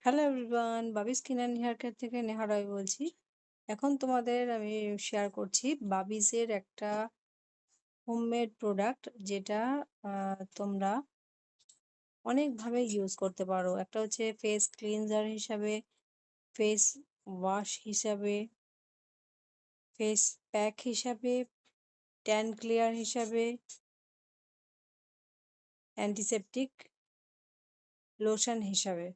Hello everyone, Bobby skin and hair care থেকে নেহা রয় বলছি। এখন তোমাদের আমি শেয়ার করছি বাবিজের একটা হোমমেড প্রোডাক্ট যেটা তোমরা অনেকভাবে ইউজ করতে পারো। একটা হচ্ছে ফেস ক্লিনজার হিসাবে, ফেস ওয়াশ হিসাবে, ফেস প্যাক হিসাবে, ট্যান ক্লিয়ার হিসাবে, অ্যান্টিসেপটিক লোশন হিসাবে।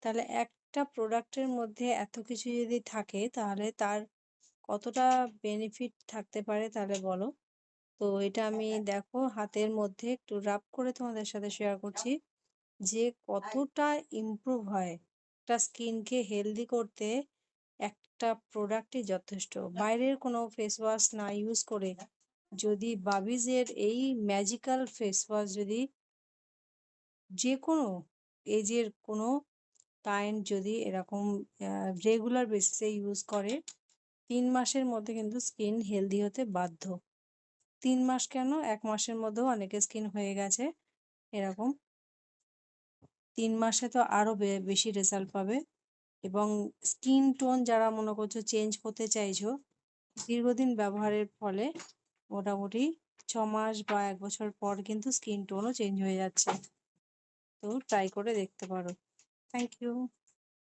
তাহলে একটা প্রোডাক্টের মধ্যে এত কিছু যদি থাকে তাহলে তার কতটা বেনিফিট থাকতে পারে তাহলে বলো। তো এটা আমি দেখো হাতের মধ্যে একটু রাব করে তোমাদের সাথে শেয়ার করছি যে কতটা ইমপ্রুভ হয়। একটা স্কিনকে হেলদি করতে একটা প্রোডাক্টই যথেষ্ট। বাইরের কোনো ফেস ওয়াশ না ইউজ করে যদি বাবিজের এই ম্যাজিক্যাল ফেস ওয়াশ যদি যে কোনো এজের কোনো ক্লায়েন্ট যদি এরকম রেগুলার বেসিসে ইউজ করে 3 মাসের মধ্যে কিন্তু স্কিন হেলদি হতে বাধ্য। 3 মাস কেন, 1 মাসের মধ্যেও অনেকের স্কিন হয়ে গেছে এরকম। 3 মাসে তো আরো বেশি রেজাল্ট পাবে। এবং স্কিন টোন যারা মনে করছো চেঞ্জ করতে চাইছো দীর্ঘদিন ব্যবহারের ফলে, মোটামুটি 6 মাস বা 1 বছর পর কিন্তু স্কিন টোনও চেঞ্জ হয়ে যাচ্ছে। তো ট্রাই করে দেখতে পারো। Thank you.